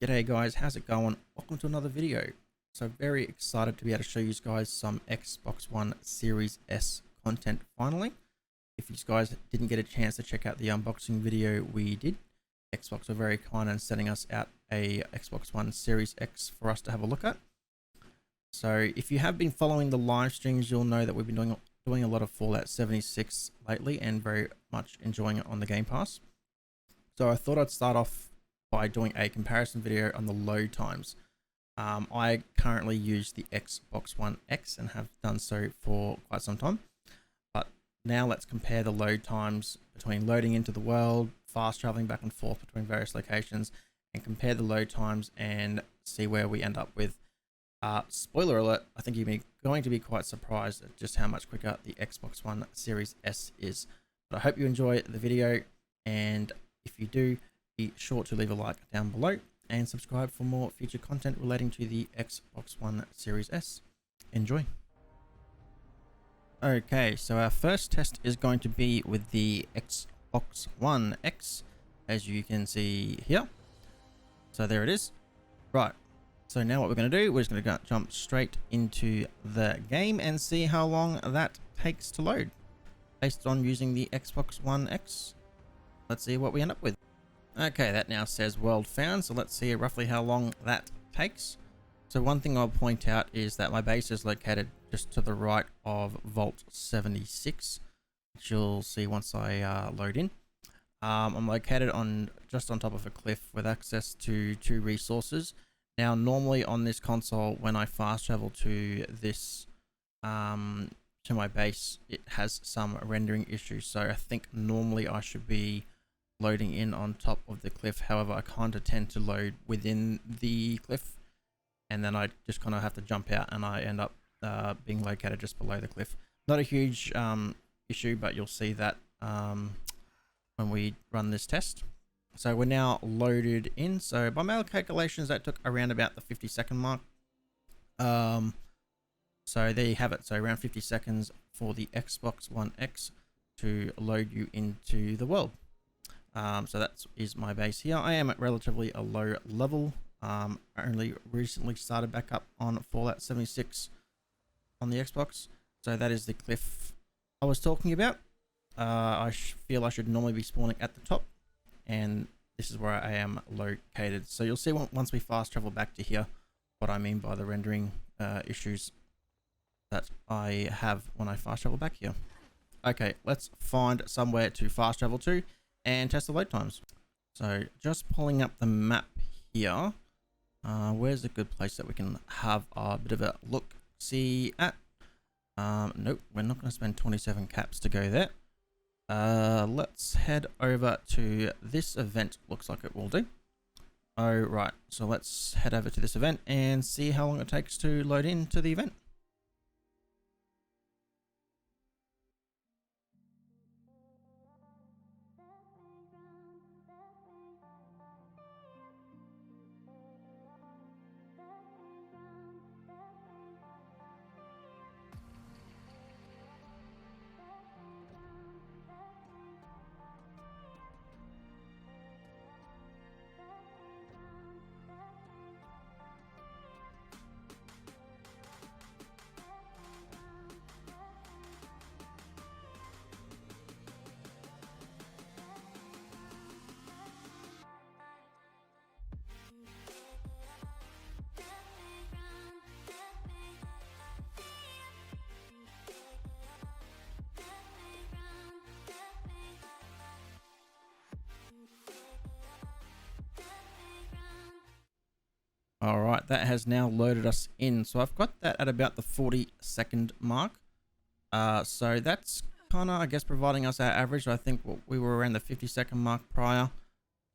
G'day guys, how's it going? Welcome to another video. So very excited to be able to show you guys some Xbox One Series S content finally. If you guys didn't get a chance to check out the unboxing video we did, Xbox were very kind in sending us out a Xbox One Series X for us to have a look at. So if you have been following the live streams, you'll know that we've been doing a lot of Fallout 76 lately and very much enjoying it on the Game Pass. So I thought I'd start off by doing a comparison video on the load times. I currently use the Xbox One X and have done so for quite some time. But now let's compare the load times between loading into the world, fast traveling back and forth between various locations, and compare the load times and see where we end up with. Spoiler alert, I think you're going to be quite surprised at just how much quicker the Xbox One Series S is. But I hope you enjoy the video, and if you do, be sure to leave a like down below and subscribe for more future content relating to the Xbox One Series S. Enjoy. Okay, so our first test is going to be with the Xbox One X, as you can see here. So there it is. Right, so now what we're going to do, we're just going to jump straight into the game and see how long that takes to load. Based on using the Xbox One X, let's see what we end up with. Okay, that now says world found, so let's see roughly how long that takes. So one thing I'll point out is that my base is located just to the right of Vault 76, which you'll see once I load in. I'm located just on top of a cliff with access to 2 resources. Now normally on this console, when I fast travel to this to my base, it has some rendering issues, so I think normally I should be loading in on top of the cliff. However, I kind of tend to load within the cliff, and then I just kind of have to jump out and I end up being located just below the cliff. Not a huge issue, but you'll see that when we run this test. So we're now loaded in. So by my calculations, that took around about the 50-second mark. So there you have it. So around 50 seconds for the Xbox One X to load you into the world. So that is my base here. I am at relatively a low level. Only recently started back up on Fallout 76 on the Xbox. So that is the cliff I was talking about. I feel I should normally be spawning at the top, and this is where I am located. So you'll see once we fast travel back to here what I mean by the rendering issues that I have when I fast travel back here. Okay, let's find somewhere to fast travel to and test the load times. So just pulling up the map here. Where's a good place that we can have a bit of a look see at? Nope, we're not going to spend 27 caps to go there. Let's head over to this event. Looks like it will do. Oh right, so let's head over to this event and see how long it takes to load into the event. All right, that has now loaded us in. So I've got that at about the 40-second mark. So that's kind of, I guess, providing us our average. I think we were around the 50-second mark prior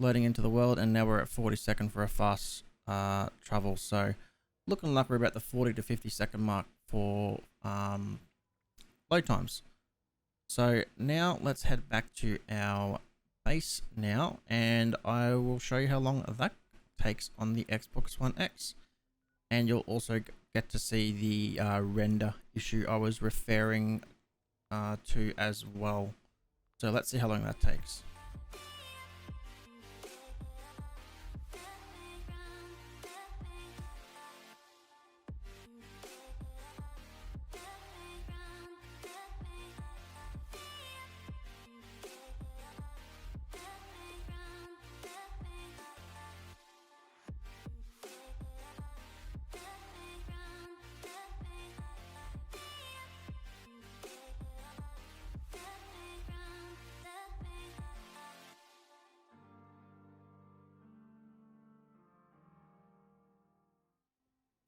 loading into the world, and now we're at 40-second for a fast travel. So looking like we're about the 40 to 50-second mark for load times. So now let's head back to our base now, and I will show you how long that takes on the Xbox One X, and you'll also get to see the render issue I was referring to as well. So let's see how long that takes.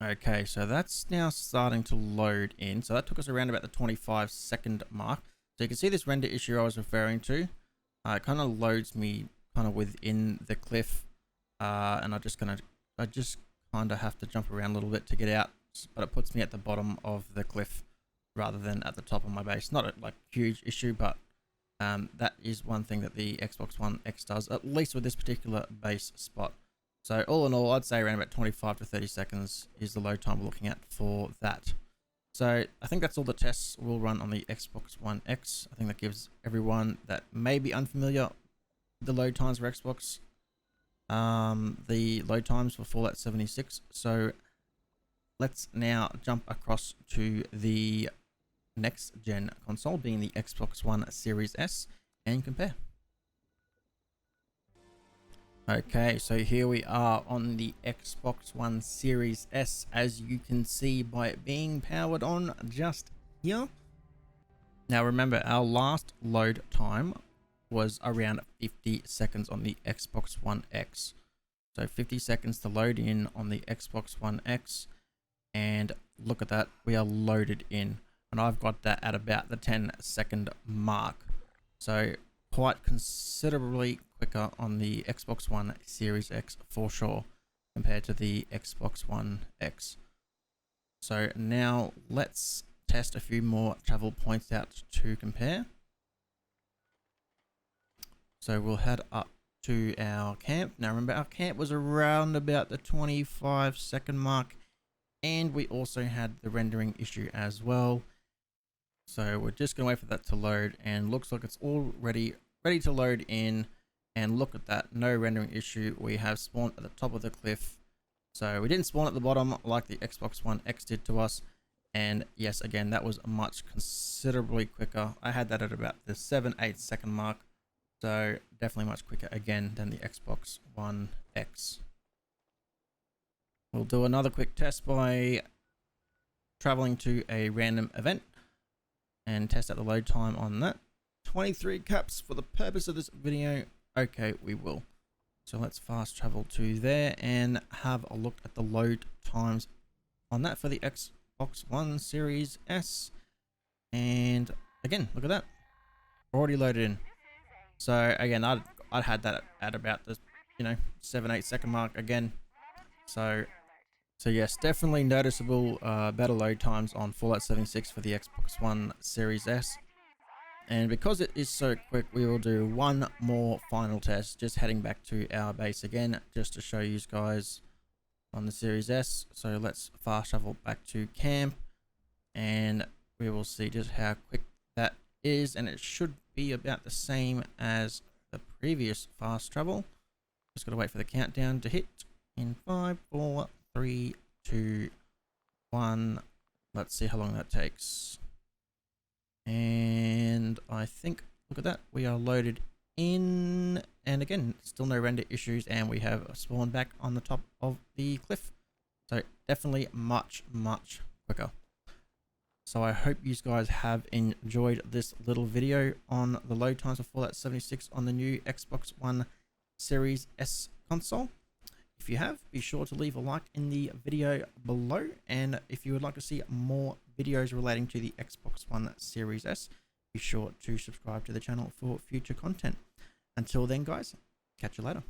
Okay, so that's now starting to load in. So that took us around about the 25-second mark. So you can see this render issue I was referring to. It kind of loads me kind of within the cliff, and I just kind of have to jump around a little bit to get out, but it puts me at the bottom of the cliff rather than at the top of my base. Not a like huge issue, but that is one thing that the Xbox One X does, at least with this particular base spot. So all in all, I'd say around about 25 to 30 seconds is the load time we're looking at for that. So I think that's all the tests we'll run on the Xbox One X. I think that gives everyone that may be unfamiliar with the load times for Xbox, the load times for Fallout 76. So let's now jump across to the next gen console, being the Xbox One Series S, and compare. Okay, so here we are on the Xbox One Series S, as you can see by it being powered on just here. Now remember, our last load time was around 50 seconds on the Xbox One X. So 50 seconds to load in on the Xbox One X, and look at that, we are loaded in, and I've got that at about the 10-second mark. So quite considerably quicker on the Xbox One Series X for sure compared to the Xbox One X. So now let's test a few more travel points out to compare. So we'll head up to our camp. Now remember, our camp was around about the 25-second mark, and we also had the rendering issue as well. So we're just gonna wait for that to load, and looks like it's already ready to load in. And look at that, no rendering issue. We have spawned at the top of the cliff. So we didn't spawn at the bottom like the Xbox One X did to us. And yes, again, that was much considerably quicker. I had that at about the 7-8 second mark. So definitely much quicker again than the Xbox One X. We'll do another quick test by traveling to a random event and test out the load time on that. 23 caps for the purpose of this video. Okay, we will. So let's fast travel to there and have a look at the load times on that for the Xbox One Series S. And again, look at that, already loaded in. So again, I'd had that at about the 7-8 second mark again. So yes, definitely noticeable better load times on Fallout 76 for the Xbox One Series S. And because it is so quick, we will do one more final test, just heading back to our base again, just to show you guys on the Series S. So let's fast travel back to camp, and we will see just how quick that is. And it should be about the same as the previous fast travel. Just gotta wait for the countdown to hit in 5, 4, 3, 2, 1. Let's see how long that takes. And I think, look at that, we are loaded in, and again, still no render issues, and we have spawned back on the top of the cliff. So definitely much quicker. So I hope you guys have enjoyed this little video on the load times of Fallout 76 on the new Xbox One Series S console. If you have, be sure to leave a like in the video below, and if you would like to see more videos relating to the Xbox One Series S, be sure to subscribe to the channel for future content. Until then guys, catch you later.